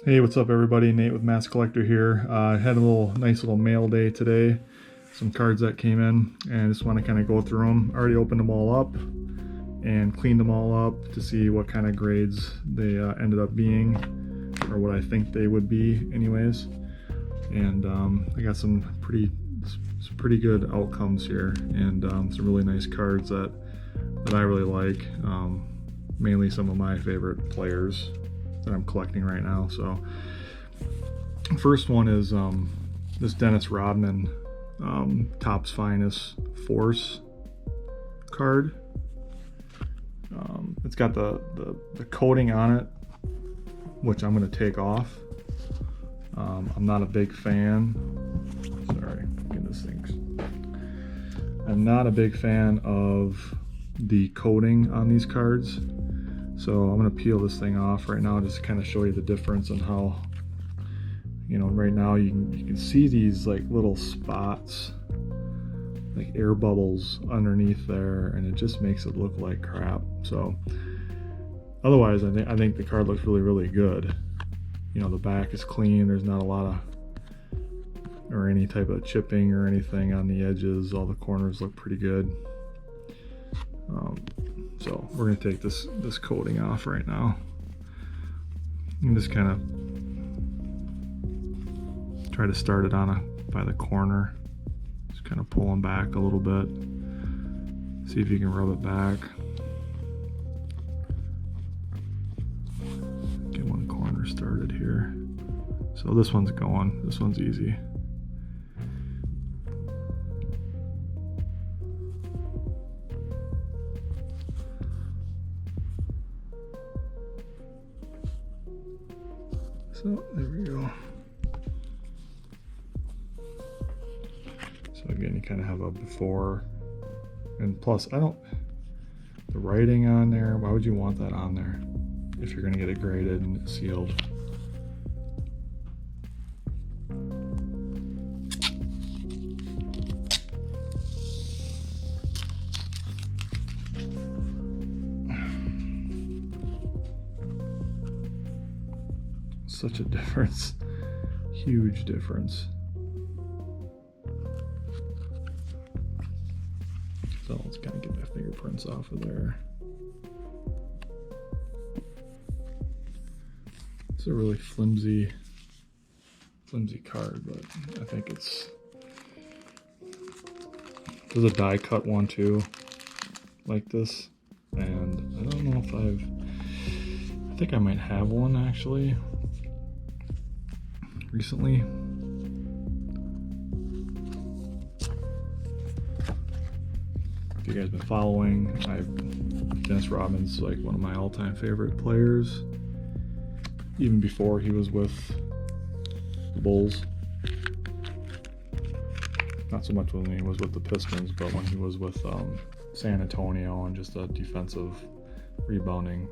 Hey, what's up, everybody? Nate with Mass Collector here. I had a nice little mail day today. Some cards that came in, and I just want to kind of go through them. I already opened them all up and cleaned them all up to see what kind of grades they ended up being, or what I think they would be, anyways. And I got some pretty good outcomes here, and some really nice cards that I really like. Mainly some of my favorite players that I'm collecting right now. So first one is this Dennis Rodman Topps Finest Force card. It's got the coating on it, which I'm going to take off. I'm not a big fan. Sorry, goodness sakes. I'm not a big fan of the coating on these cards. So I'm going to peel this thing off right now just to kind of show you the difference and how, right now you can see these like little spots, like air bubbles underneath there, and it just makes it look like crap. So otherwise, I think the card looks really, really good. The back is clean. There's not a lot of, or any type of chipping or anything on the edges. All the corners look pretty good. So we're going to take this coating off right now and just kind of try to start it by the corner. Just kind of pull them back a little bit. See if you can rub it back. Get one corner started here. So this one's going. This one's easy. So there we go. So again, you kind of have a before, and plus the writing on there, why would you want that on there if you're going to get it graded and sealed? Such a difference, huge difference. So let's kind of get my fingerprints off of there. It's a really flimsy card, but I think there's a die cut one too, like this, and I don't know if I think I might have one actually recently. If you guys been following, Dennis Rodman's like one of my all-time favorite players, even before he was with the Bulls. Not so much when he was with the Pistons, but when he was with San Antonio, and just a defensive rebounding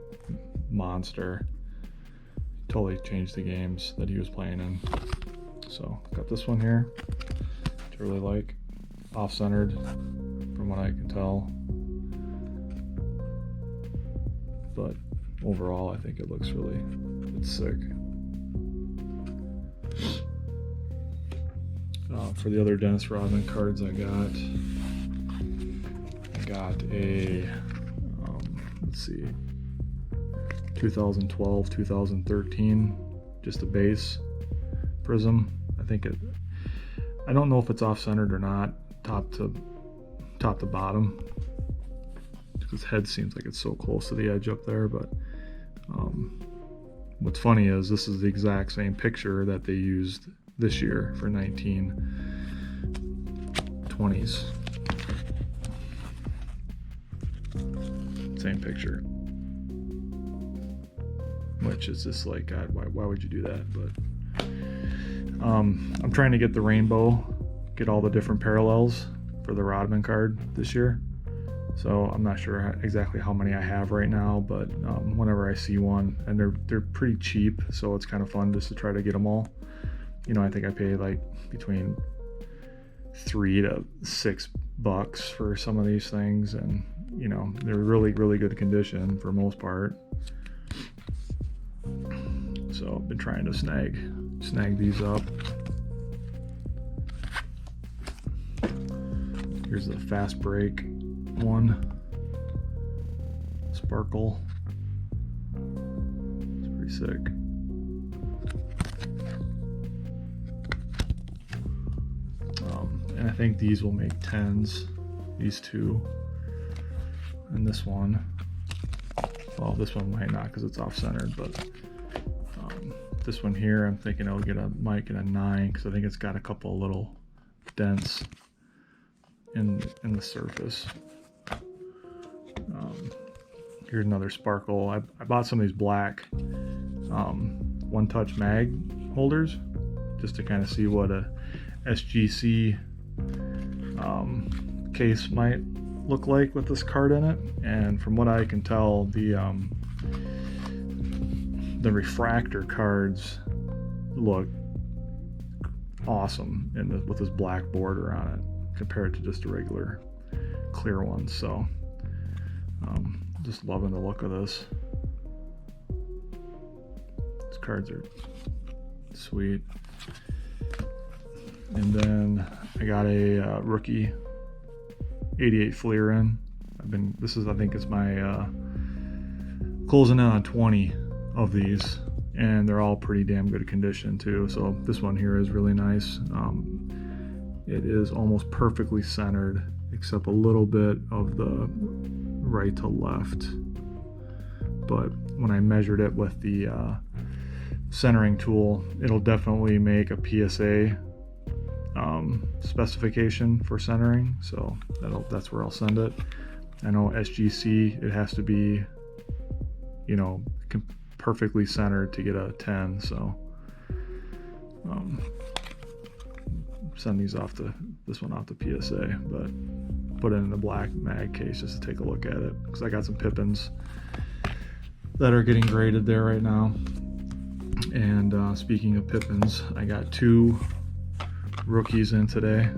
monster. Totally changed the games that he was playing in. So got this one here, which I really like. Off-centered, from what I can tell. But overall, I think it looks it's sick. For the other Dennis Rodman cards I got a, let's see, 2012, 2013, just a base prism. I don't know if it's off-centered or not, top to bottom, because head seems like it's so close to the edge up there. But what's funny is this is the exact same picture that they used this year for 1920s. Same picture. Which is just like, God, why would you do that? But I'm trying to get the rainbow, get all the different parallels for the Rodman card this year. So I'm not sure exactly how many I have right now, but whenever I see one, and they're pretty cheap, so it's kind of fun just to try to get them all. I think I pay like between $3 to $6 for some of these things, and they're really, really good condition for most part. So I've been trying to snag these up. Here's the fast break one. Sparkle. It's pretty sick. And I think these will make 10s. These two. And this one. Well, this one might not because it's off-centered, but this one here, I'm thinking I'll get a mic and a 9 because I think it's got a couple of little dents in the surface. Here's another sparkle. I bought some of these black one-touch mag holders just to kind of see what a SGC case might look like with this card in it. And from what I can tell, the refractor cards look awesome with this black border on it compared to just a regular clear one. So just loving the look of this. These cards are sweet. And then I got a rookie 88 Fleer in. I think it's my closing in on 20 of these, and they're all pretty damn good condition too. So this one here is really nice. It is almost perfectly centered except a little bit of the right to left, but when I measured it with the centering tool, it'll definitely make a PSA specification for centering, so that's where I'll send it. I know SGC, it has to be, you know, perfectly centered to get a 10, so send these off to this one off the PSA, but put it in the black mag case just to take a look at it because I got some Pippins that are getting graded there right now. And speaking of Pippins, I got 2 rookies in today.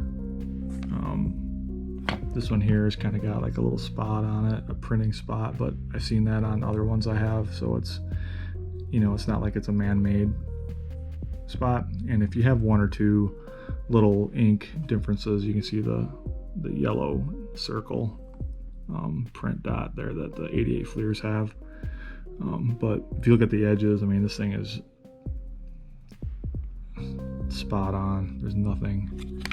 This one here has kind of got like a little spot on it, a printing spot, but I've seen that on other ones I have, so it's, you know, it's not like it's a man-made spot. And if you have 1 or 2 little ink differences, you can see the yellow circle print dot there that the 88 Fleers have. But if you look at the edges, I mean, this thing is spot on. There's nothing,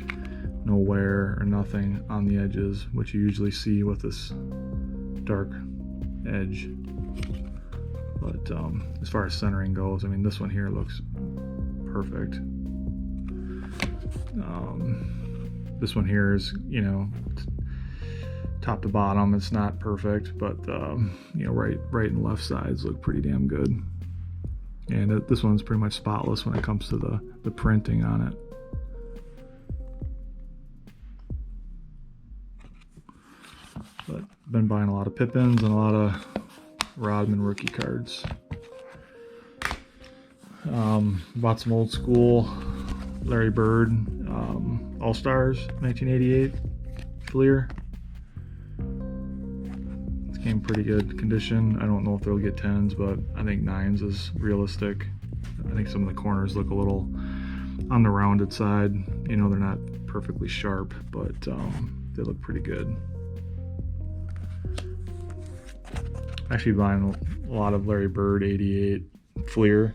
no wear or nothing on the edges, which you usually see with this dark edge. But as far as centering goes, I mean, this one here looks perfect. This one here is, you know, top to bottom, it's not perfect, but you know, right and left sides look pretty damn good. And this one's pretty much spotless when it comes to the printing on it. But I've been buying a lot of Pippins and a lot of Rodman rookie cards. Bought some old school Larry Bird All-Stars 1988 Fleer. It came pretty good condition. I don't know if they'll get 10s, but I think 9s is realistic. I think some of the corners look a little on the rounded side. You know, they're not perfectly sharp, but they look pretty good. Actually buying a lot of Larry Bird 88 Fleer.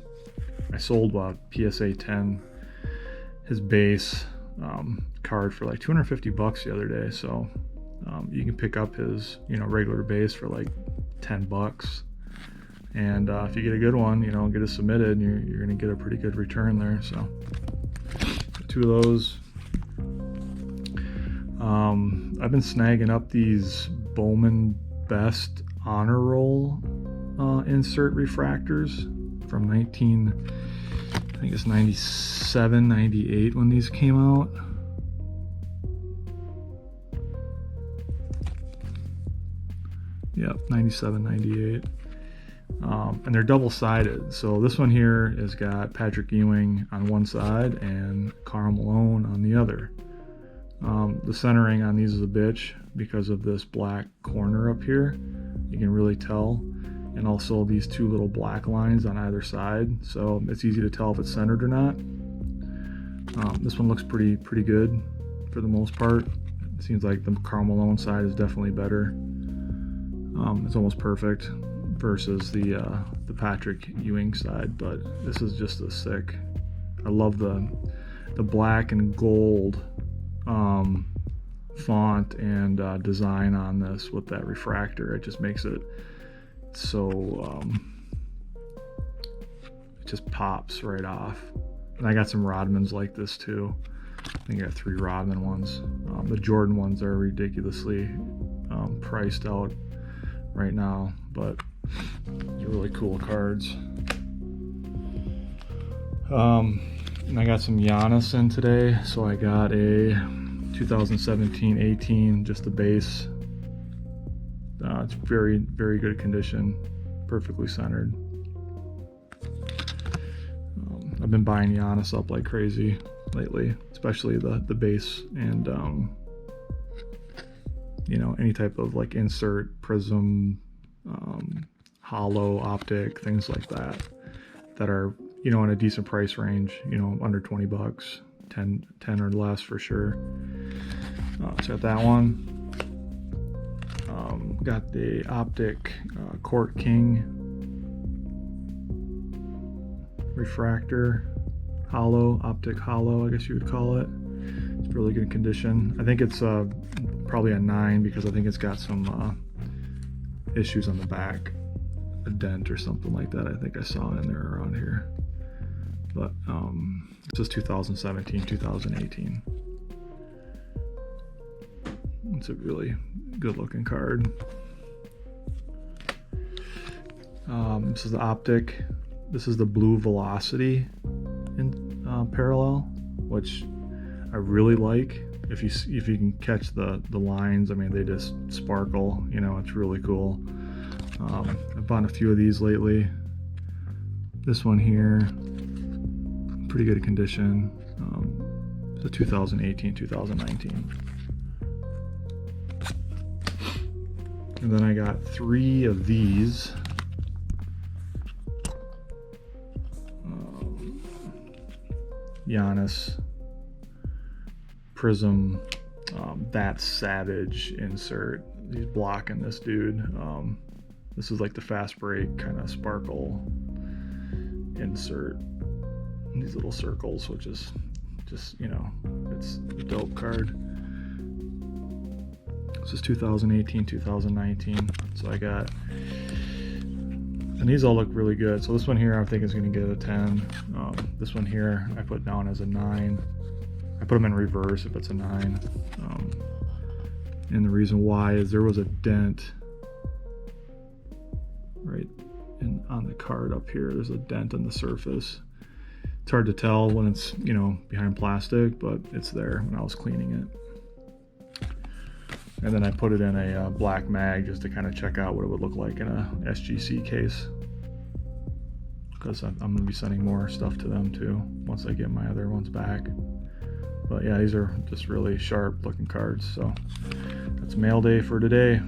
I sold a PSA 10, his base card for like $250 the other day. So you can pick up his, you know, regular base for like $10. And if you get a good one, you know, get it submitted, and you're gonna get a pretty good return there. So 2 of those. I've been snagging up these Bowman Best Honor Roll insert refractors from I think it's 97, 98 when these came out. Yep, 97, 98. And they're double-sided. So this one here has got Patrick Ewing on one side and Karl Malone on the other. The centering on these is a bitch because of this black corner up here. You can really tell. and also these two little black lines on either side, so it's easy to tell if it's centered or not. This one looks pretty good for the most part. It seems like the Karl Malone side is definitely better. It's almost perfect versus the Patrick Ewing side, but this is just a sick. I love the black and gold font and design on this with that refractor. It just makes it so it just pops right off. And I got some Rodmans like this too. I think I got 3 Rodman ones. The Jordan ones are ridiculously priced out right now, but they're really cool cards. And I got some Giannis in today, so I got a 2017-18, just the base. It's very good condition, perfectly centered. I've been buying Giannis up like crazy lately, especially the base and you know, any type of like insert, prism, hollow, optic, things like that are, you know, in a decent price range, you know, under 20 bucks, 10 or less for sure. So got that one. Got the optic Court King refractor, hollow, optic hollow, I guess you would call it. It's really good condition. I think it's probably a 9 because I think it's got some issues on the back, a dent or something like that. I think I saw in there around here. But this is 2017, 2018. It's a really good looking card. This is the optic. This is the Blue Velocity in parallel, which I really like. If you can catch the lines, I mean, they just sparkle. You know, it's really cool. I've bought a few of these lately. This one here, pretty good condition. It's a 2018, 2019. And then I got 3 of these. Giannis Prism, that Savage insert. He's blocking this dude. This is like the fast break kind of sparkle insert. These little circles, which is just, you know, it's a dope card. This is 2018, 2019. So I got, and these all look really good. So this one here I think is going to get a 10. This one here I put down as a 9. I put them in reverse if it's a 9. And the reason why is there was a dent right on the card up here. There's a dent on the surface. It's hard to tell when it's, you know, behind plastic, but it's there when I was cleaning it. And then I put it in a black mag just to kind of check out what it would look like in a SGC case, because I'm going to be sending more stuff to them too once I get my other ones back. But yeah, these are just really sharp looking cards. So that's mail day for today.